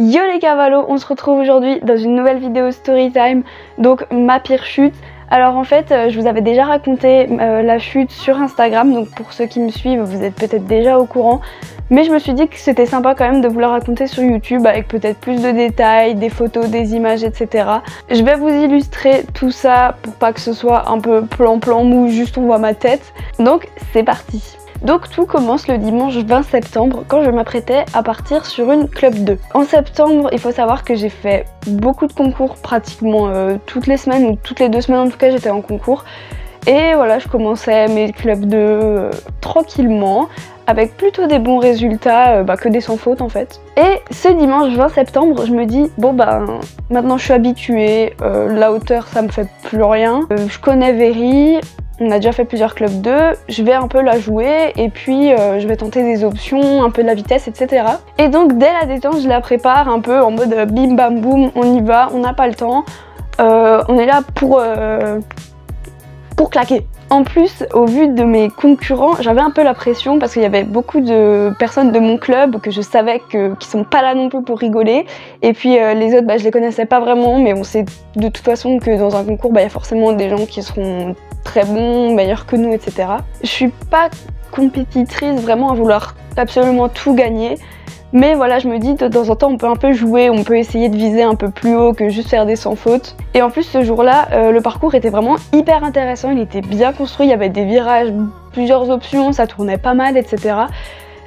Yo les cavalos, on se retrouve aujourd'hui dans une nouvelle vidéo Storytime, donc ma pire chute. Alors en fait, je vous avais déjà raconté la chute sur Instagram, donc pour ceux qui me suivent, vous êtes peut-être déjà au courant. Mais je me suis dit que c'était sympa quand même de vous la raconter sur YouTube avec peut-être plus de détails, des photos, des images, etc. Je vais vous illustrer tout ça pour pas que ce soit un peu plan-plan mou, juste on voit ma tête. Donc c'est parti. Donc tout commence le dimanche 20 septembre quand je m'apprêtais à partir sur une club 2. En septembre, il faut savoir que j'ai fait beaucoup de concours pratiquement toutes les semaines ou toutes les 2 semaines en tout cas j'étais en concours. Et voilà, je commençais mes clubs 2 tranquillement avec plutôt des bons résultats, que des sans faute en fait. Et ce dimanche 20 septembre, je me dis bon maintenant je suis habituée, la hauteur ça me fait plus rien, je connais Very. On a déjà fait plusieurs clubs 2, je vais un peu la jouer et puis je vais tenter des options, un peu de la vitesse, etc. Et donc dès la détente, je la prépare un peu en mode bim bam boum, on y va, on n'a pas le temps, on est là pour claquer. En plus, au vu de mes concurrents, j'avais un peu la pression parce qu'il y avait beaucoup de personnes de mon club que je savais qui sont pas là non plus pour rigoler. Et puis les autres, je les connaissais pas vraiment, mais on sait de toute façon que dans un concours, il y a forcément des gens qui seront très bons, meilleurs que nous, etc. Je suis pas compétitrice vraiment à vouloir absolument tout gagner. Mais voilà, je me dis de temps en temps on peut un peu jouer, on peut essayer de viser un peu plus haut que juste faire des sans fautes. Et en plus ce jour-là, le parcours était vraiment hyper intéressant, il était bien construit, il y avait des virages, plusieurs options, ça tournait pas mal, etc.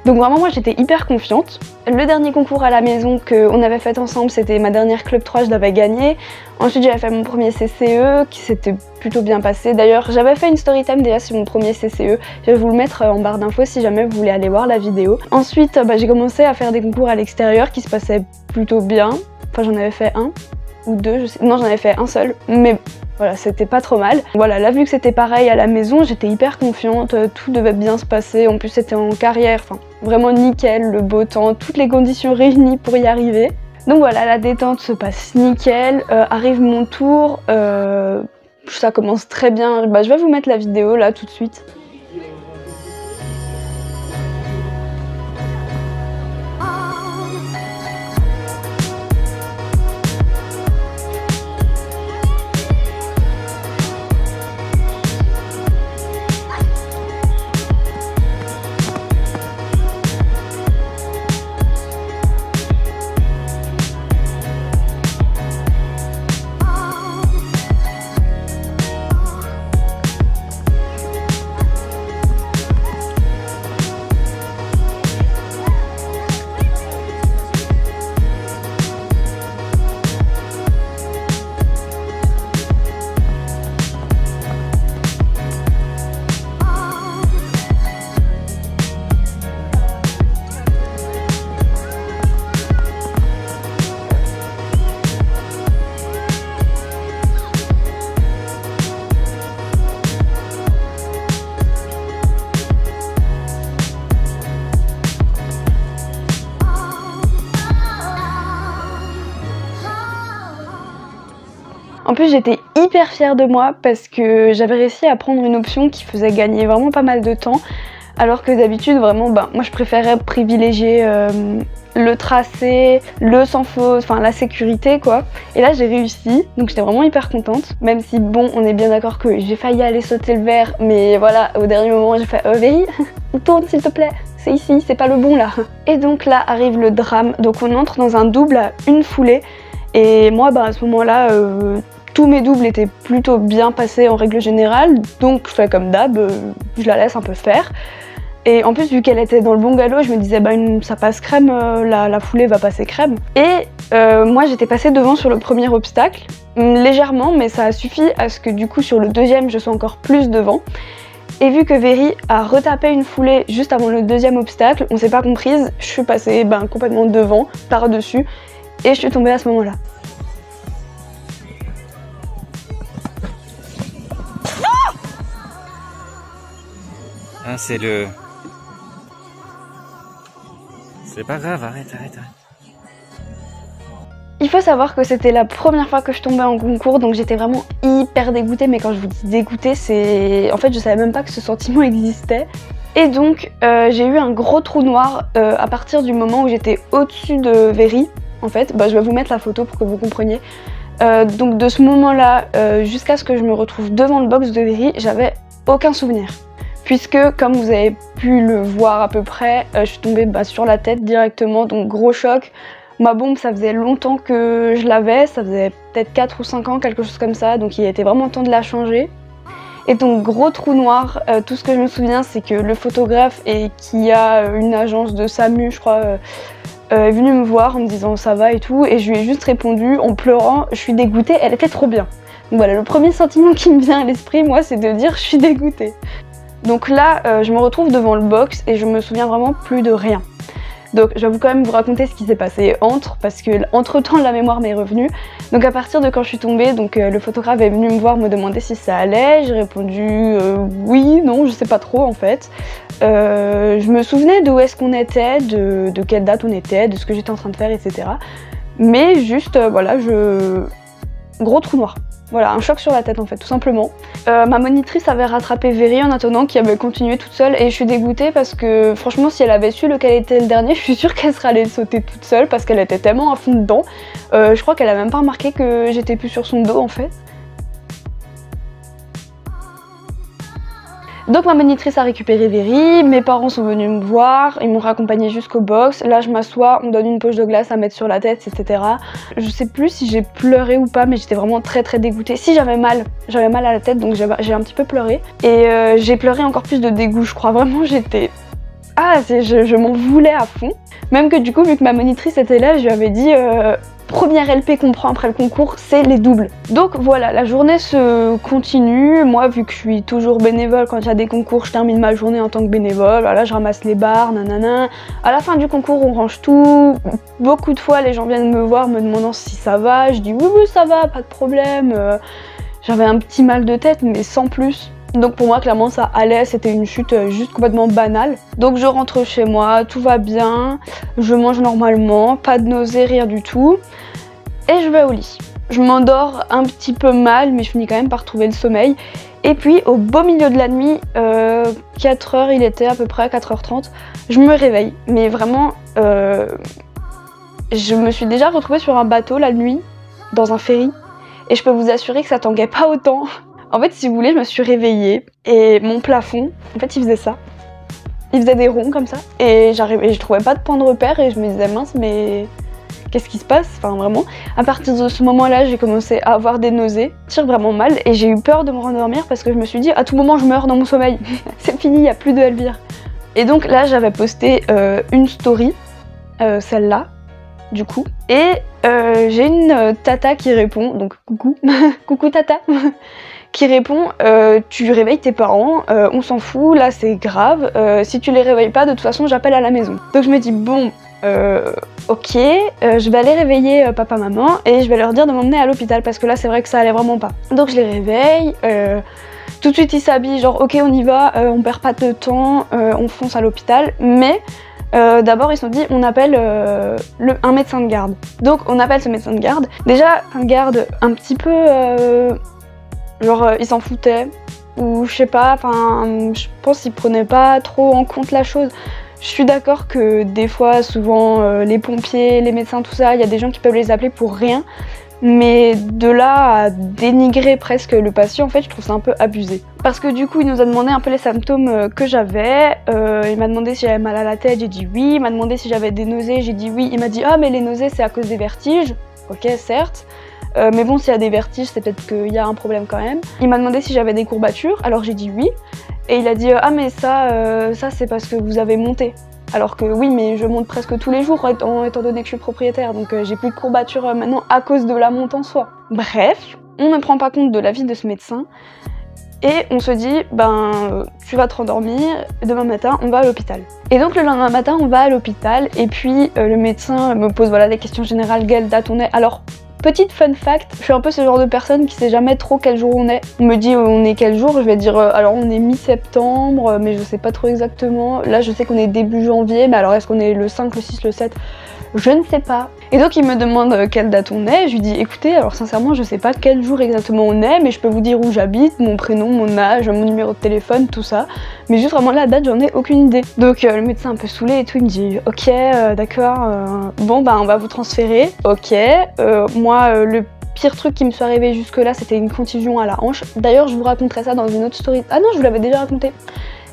Donc vraiment moi j'étais hyper confiante. Le dernier concours à la maison qu'on avait fait ensemble, c'était ma dernière club 3, je l'avais gagné. Ensuite j'avais fait mon premier CCE qui s'était plutôt bien passé. D'ailleurs j'avais fait une storytime déjà sur mon premier CCE. Je vais vous le mettre en barre d'infos si jamais vous voulez aller voir la vidéo. Ensuite j'ai commencé à faire des concours à l'extérieur qui se passaient plutôt bien. Enfin j'en avais fait un ou deux, je sais. Non j'en avais fait un seul, mais voilà, c'était pas trop mal. Voilà, là vu que c'était pareil à la maison, j'étais hyper confiante, tout devait bien se passer. En plus c'était en carrière, enfin vraiment nickel, le beau temps, toutes les conditions réunies pour y arriver. Donc voilà, la détente se passe nickel, arrive mon tour, ça commence très bien. Je vais vous mettre la vidéo là tout de suite. En plus j'étais hyper fière de moi parce que j'avais réussi à prendre une option qui faisait gagner vraiment pas mal de temps, alors que d'habitude vraiment moi je préférais privilégier le tracé, le sans faute, enfin la sécurité quoi. Et là j'ai réussi, donc j'étais vraiment hyper contente, même si bon on est bien d'accord que j'ai failli aller sauter le verre, mais voilà au dernier moment j'ai fait Very, tourne s'il te plaît, c'est ici, c'est pas le bon là. Et donc là arrive le drame, donc on entre dans un double à une foulée. Et moi à ce moment-là, tous mes doubles étaient plutôt bien passés en règle générale, donc je fais comme d'hab, je la laisse un peu faire. Et en plus vu qu'elle était dans le bon galop, je me disais ça passe crème, la foulée va passer crème. Et moi j'étais passée devant sur le premier obstacle, légèrement, mais ça a suffi à ce que du coup sur le deuxième je sois encore plus devant. Et vu que Very a retapé une foulée juste avant le deuxième obstacle, on s'est pas comprise, je suis passée complètement devant, par-dessus, et je suis tombée à ce moment-là. Ah, c'est le... C'est pas grave, arrête. Il faut savoir que c'était la première fois que je tombais en concours, donc j'étais vraiment hyper dégoûtée, mais quand je vous dis dégoûtée, c'est... En fait, je savais même pas que ce sentiment existait. Et donc, j'ai eu un gros trou noir à partir du moment où j'étais au-dessus de Very. en fait. Bah, je vais vous mettre la photo pour que vous compreniez. Donc de ce moment-là jusqu'à ce que je me retrouve devant le box de Very, j'avais aucun souvenir. Puisque, comme vous avez pu le voir à peu près, je suis tombée sur la tête directement, donc gros choc. Ma bombe, ça faisait longtemps que je l'avais, ça faisait peut-être 4 ou 5 ans, quelque chose comme ça, donc il était vraiment temps de la changer. Et donc gros trou noir, tout ce que je me souviens c'est que le photographe et qui a une agence de SAMU je crois est venu me voir en me disant ça va et tout, et je lui ai juste répondu en pleurant je suis dégoûtée, elle était trop bien. Donc voilà, le premier sentiment qui me vient à l'esprit moi c'est de dire je suis dégoûtée. Donc là je me retrouve devant le box et je me souviens vraiment plus de rien. Donc je vais quand même vous raconter ce qui s'est passé parce que entre temps la mémoire m'est revenue. Donc à partir de quand je suis tombée, donc le photographe est venu me voir me demander si ça allait. J'ai répondu oui, non, je sais pas trop en fait. Je me souvenais d'où est-ce qu'on était, de quelle date on était, de ce que j'étais en train de faire, etc. Mais juste voilà, gros trou noir. Voilà, un choc sur la tête en fait, tout simplement. Ma monitrice avait rattrapé Very en attendant, qui avait continué toute seule, et je suis dégoûtée parce que franchement si elle avait su lequel était le dernier, je suis sûre qu'elle serait allée sauter toute seule parce qu'elle était tellement à fond dedans. Je crois qu'elle a même pas remarqué que j'étais plus sur son dos en fait. Donc ma monitrice a récupéré Very, mes parents sont venus me voir, ils m'ont raccompagnée jusqu'au box. Là je m'assois, on me donne une poche de glace à mettre sur la tête, etc. Je sais plus si j'ai pleuré ou pas, mais j'étais vraiment très dégoûtée. Si j'avais mal à la tête, donc j'ai un petit peu pleuré. Et j'ai pleuré encore plus de dégoût, je crois. Vraiment j'étais... Ah, je m'en voulais à fond. Même que du coup, vu que ma monitrice était là, je lui avais dit première LP qu'on prend après le concours, c'est les doubles. Donc voilà, la journée se continue. Moi, vu que je suis toujours bénévole, quand il y a des concours, je termine ma journée en tant que bénévole. Voilà, je ramasse les barres, nanana. À la fin du concours, on range tout. Beaucoup de fois, les gens viennent me voir me demandant si ça va. Je dis oui, oui, ça va, pas de problème. J'avais un petit mal de tête, mais sans plus. Donc pour moi clairement ça allait, c'était une chute juste complètement banale. Donc je rentre chez moi, tout va bien, je mange normalement, pas de nausée, rien du tout. Et je vais au lit. Je m'endors un petit peu mal, mais je finis quand même par trouver le sommeil. Et puis au beau milieu de la nuit, 4h il était à peu près, 4h30, je me réveille. Mais vraiment, je me suis déjà retrouvée sur un bateau la nuit, dans un ferry. Et je peux vous assurer que ça tanguait pas autant. En fait, si vous voulez, je me suis réveillée et mon plafond, en fait, il faisait ça. Il faisait des ronds comme ça. Et je trouvais pas de point de repère et je me disais mince, mais qu'est-ce qui se passe? Enfin, vraiment. À partir de ce moment-là, j'ai commencé à avoir des nausées, tire vraiment mal, et j'ai eu peur de me rendormir parce que je me suis dit à tout moment, je meurs dans mon sommeil. C'est fini, il n'y a plus de Elvire. Et donc là, j'avais posté une story, celle-là, du coup. Et j'ai une tata qui répond, donc coucou, coucou tata. Qui répond tu réveilles tes parents, on s'en fout, là c'est grave, si tu les réveilles pas de toute façon j'appelle à la maison. Donc je me dis bon ok, je vais aller réveiller papa maman et je vais leur dire de m'emmener à l'hôpital parce que là c'est vrai que ça allait vraiment pas. Donc je les réveille, tout de suite ils s'habillent genre ok on y va, on perd pas de temps, on fonce à l'hôpital, mais d'abord ils se sont dit on appelle un médecin de garde. Donc on appelle ce médecin de garde, déjà un garde un petit peu... genre il s'en foutait, ou je sais pas, enfin je pense qu'il prenait pas trop en compte la chose. Je suis d'accord que des fois, souvent les pompiers, les médecins, tout ça, il y a des gens qui peuvent les appeler pour rien. Mais de là à dénigrer presque le patient, en fait, je trouve ça un peu abusé. Parce que du coup, il nous a demandé un peu les symptômes que j'avais. Il m'a demandé si j'avais mal à la tête, j'ai dit oui. Il m'a demandé si j'avais des nausées, j'ai dit oui. Il m'a dit ah mais les nausées c'est à cause des vertiges. Ok, certes. Mais bon, s'il y a des vertiges, c'est peut-être qu'il y a un problème quand même. Il m'a demandé si j'avais des courbatures, alors j'ai dit oui. Et il a dit ah mais ça c'est parce que vous avez monté. Alors que oui, mais je monte presque tous les jours étant donné que je suis propriétaire, donc j'ai plus de courbatures maintenant à cause de la monte en soi. Bref, on ne prend pas compte de l'avis de ce médecin et on se dit ben tu vas te rendormir, demain matin on va à l'hôpital. Et donc le lendemain matin on va à l'hôpital et puis le médecin me pose voilà des questions générales, quelle date on est. Alors petite fun fact, je suis un peu ce genre de personne qui sait jamais trop quel jour on est. On me dit on est quel jour, je vais dire alors on est mi-septembre, mais je sais pas trop exactement. Là je sais qu'on est début janvier, mais alors est-ce qu'on est le 5, le 6, le 7 ? je ne sais pas. Et donc il me demande quelle date on est, je lui dis écoutez, alors sincèrement je sais pas quel jour exactement on est, mais je peux vous dire où j'habite, mon prénom, mon âge, mon numéro de téléphone, tout ça, mais juste vraiment la date j'en ai aucune idée. Donc le médecin un peu saoulé et tout, il me dit ok d'accord, bon bah on va vous transférer, ok, moi le pire truc qui me soit arrivé jusque là c'était une contusion à la hanche, d'ailleurs je vous raconterai ça dans une autre story, ah non je vous l'avais déjà raconté.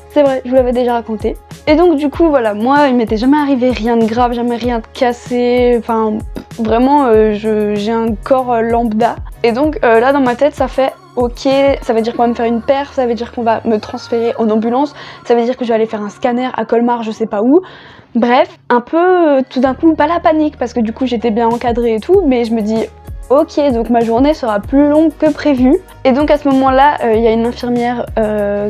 C'est vrai, je vous l'avais déjà raconté. Et donc du coup voilà, moi il m'était jamais arrivé rien de grave, jamais rien de cassé, enfin vraiment j'ai un corps lambda. Et donc là dans ma tête ça fait ok, ça veut dire qu'on va me faire une perf, ça veut dire qu'on va me transférer en ambulance, ça veut dire que je vais aller faire un scanner à Colmar, je sais pas où. Bref, un peu tout d'un coup, pas la panique parce que du coup j'étais bien encadrée et tout, mais je me dis ok, donc ma journée sera plus longue que prévu. Et donc à ce moment-là, il y a une infirmière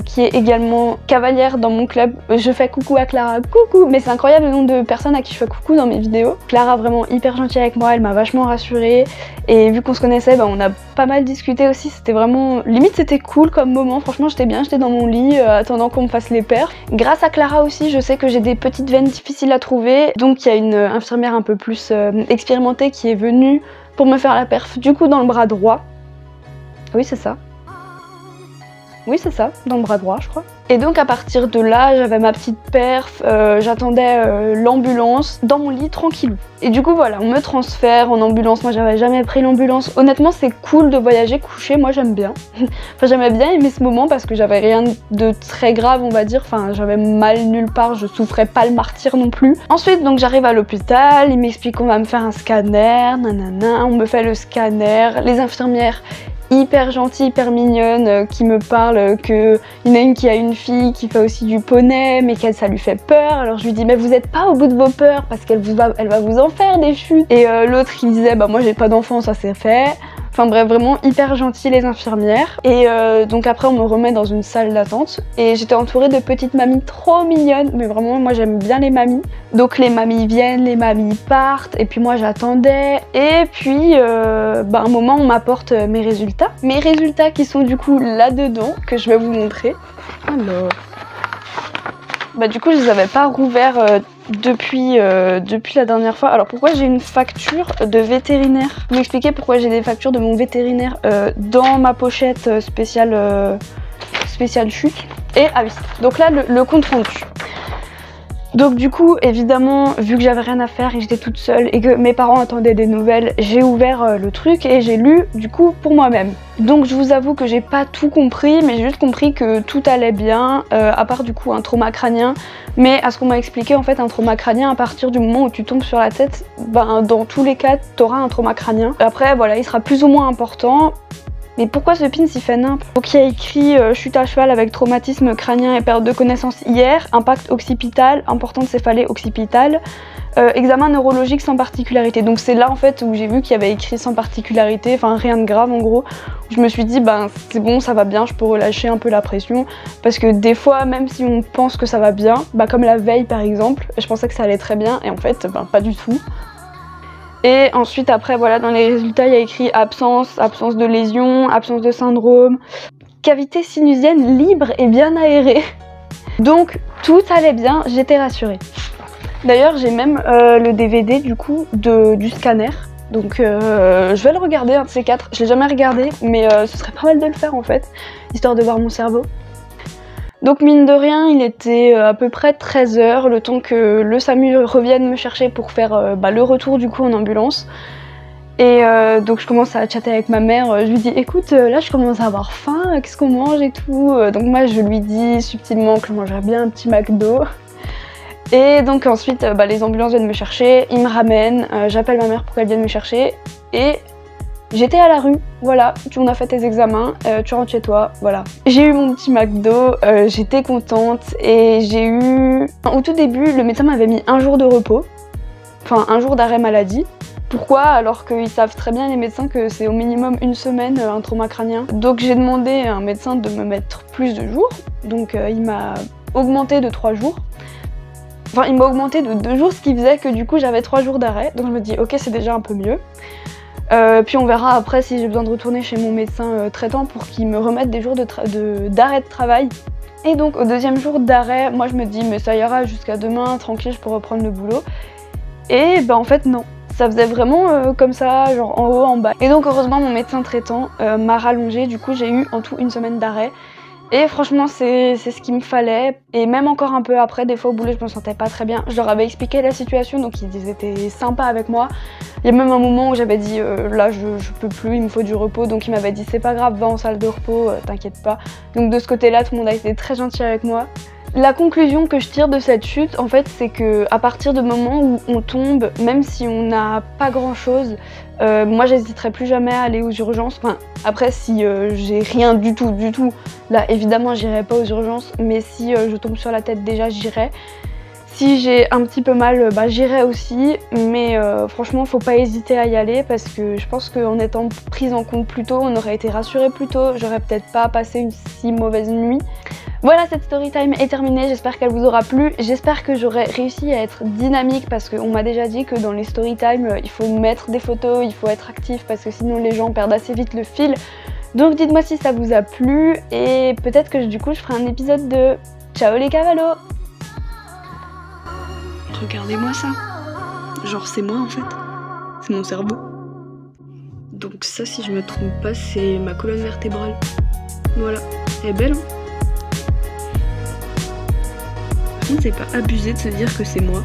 qui est également cavalière dans mon club. Je fais coucou à Clara, coucou. Mais c'est incroyable le nombre de personnes à qui je fais coucou dans mes vidéos. Clara vraiment hyper gentille avec moi, elle m'a vachement rassurée. Et vu qu'on se connaissait, bah, on a pas mal discuté aussi. C'était vraiment, limite c'était cool comme moment. Franchement j'étais bien, j'étais dans mon lit attendant qu'on me fasse les perfs. Grâce à Clara aussi, je sais que j'ai des petites veines difficiles à trouver. Donc il y a une infirmière un peu plus expérimentée qui est venue pour me faire la perf, du coup dans le bras droit. Oui c'est ça. Oui c'est ça, dans le bras droit je crois. Et donc à partir de là, j'avais ma petite perf, j'attendais l'ambulance dans mon lit tranquillou. Et du coup voilà, on me transfère en ambulance, moi j'avais jamais pris l'ambulance. Honnêtement c'est cool de voyager couché, moi j'aime bien. Enfin j'aimais bien aimer ce moment parce que j'avais rien de très grave on va dire, enfin j'avais mal nulle part, je souffrais pas le martyre non plus. Ensuite donc j'arrive à l'hôpital, il m'explique qu'on va me faire un scanner, nanana, on me fait le scanner, les infirmières hyper gentille, hyper mignonne, qui me parle qu'il y en a une qui a une fille qui fait aussi du poney, mais qu'elle ça lui fait peur. Alors je lui dis mais vous êtes pas au bout de vos peurs parce qu'elle va vous en faire des chutes. Et l'autre il disait bah moi j'ai pas d'enfant, ça c'est fait. Enfin bref, vraiment hyper gentil les infirmières. Et donc après on me remet dans une salle d'attente et j'étais entourée de petites mamies trop mignonnes, mais vraiment moi j'aime bien les mamies. Donc les mamies viennent, les mamies partent et puis moi j'attendais. Et puis bah, un moment on m'apporte mes résultats. Mes résultats qui sont du coup là-dedans, que je vais vous montrer. Alors... Bah du coup je les avais pas rouverts depuis la dernière fois. Alors pourquoi j'ai une facture de vétérinaire? Vous m'expliquez pourquoi j'ai des factures de mon vétérinaire dans ma pochette spéciale chute. Et ah oui, donc là le compte rendu. Donc du coup évidemment vu que j'avais rien à faire et j'étais toute seule et que mes parents attendaient des nouvelles, j'ai ouvert le truc et j'ai lu du coup pour moi-même. Donc je vous avoue que j'ai pas tout compris, mais j'ai juste compris que tout allait bien, à part du coup un trauma crânien. Mais à ce qu'on m'a expliqué en fait un trauma crânien à partir du moment où tu tombes sur la tête, ben dans tous les cas t'auras un trauma crânien. Après voilà il sera plus ou moins important. Mais pourquoi ce pin s'y fait nimp? Donc il y a écrit chute à cheval avec traumatisme crânien et perte de connaissance hier, impact occipital, importante céphalée occipitale, examen neurologique sans particularité. Donc c'est là en fait où j'ai vu qu'il y avait écrit sans particularité, enfin rien de grave en gros. Je me suis dit ben c'est bon, ça va bien, je peux relâcher un peu la pression. Parce que des fois même si on pense que ça va bien, bah comme la veille par exemple, je pensais que ça allait très bien et en fait ben pas du tout. Et ensuite après voilà dans les résultats il y a écrit absence de lésion, absence de syndrome, cavité sinusienne libre et bien aérée. Donc tout allait bien, j'étais rassurée. D'ailleurs j'ai même le DVD du coup du scanner. Donc je vais le regarder un de ces quatre, je l'ai jamais regardé mais ce serait pas mal de le faire en fait, histoire de voir mon cerveau. Donc mine de rien, il était à peu près 13 h, le temps que le SAMU revienne me chercher pour faire le retour du coup en ambulance. Et donc je commence à chatter avec ma mère, je lui dis écoute là je commence à avoir faim, qu'est-ce qu'on mange et tout. Donc moi je lui dis subtilement que je mangerais bien un petit McDo. Et donc ensuite les ambulances viennent me chercher, ils me ramènent, j'appelle ma mère pour qu'elle vienne me chercher et... J'étais à la rue, voilà, on a fait tes examens, tu rentres chez toi, voilà. J'ai eu mon petit McDo, j'étais contente et j'ai eu... Au tout début, le médecin m'avait mis 1 jour de repos, enfin 1 jour d'arrêt maladie. Pourquoi? Alors qu'ils savent très bien les médecins que c'est au minimum 1 semaine un trauma crânien. Donc j'ai demandé à un médecin de me mettre plus de jours, donc il m'a augmenté de 3 jours. Enfin il m'a augmenté de 2 jours, ce qui faisait que du coup j'avais 3 jours d'arrêt, donc je me dis ok c'est déjà un peu mieux. Puis on verra après si j'ai besoin de retourner chez mon médecin traitant pour qu'il me remette des jours d'arrêt de travail. Et donc au 2e jour d'arrêt, moi je me dis mais ça ira jusqu'à demain, tranquille, je peux reprendre le boulot. Et bah en fait non. Ça faisait vraiment comme ça, genre en haut, en bas. Et donc heureusement mon médecin traitant m'a rallongé, du coup j'ai eu en tout 1 semaine d'arrêt. Et franchement c'est ce qu'il me fallait. Et même encore un peu après, des fois au boulot je me sentais pas très bien. Je leur avais expliqué la situation, donc ils étaient sympas avec moi. Il y a même un moment où j'avais dit là je peux plus, il me faut du repos. Donc il m'avait dit c'est pas grave, va en salle de repos, t'inquiète pas. Donc de ce côté-là tout le monde a été très gentil avec moi. La conclusion que je tire de cette chute, en fait, c'est que à partir du moment où on tombe, même si on n'a pas grand-chose, moi j'hésiterai plus jamais à aller aux urgences. Enfin, après, si j'ai rien du tout, là évidemment j'irai pas aux urgences, mais si je tombe sur la tête déjà, j'irai. Si j'ai un petit peu mal, bah, j'irai aussi, mais franchement faut pas hésiter à y aller parce que je pense qu'en étant prise en compte plus tôt, on aurait été rassuré plus tôt, j'aurais peut-être pas passé une si mauvaise nuit. Voilà, cette story time est terminée, j'espère qu'elle vous aura plu, j'espère que j'aurai réussi à être dynamique parce qu'on m'a déjà dit que dans les story time, il faut mettre des photos, il faut être actif parce que sinon les gens perdent assez vite le fil. Donc dites-moi si ça vous a plu et peut-être que du coup je ferai un épisode de Ciao les cavalos. Regardez-moi ça, genre c'est moi en fait, c'est mon cerveau. Donc ça si je me trompe pas c'est ma colonne vertébrale, voilà, elle est belle hein. C'est pas abusé de se dire que c'est moi.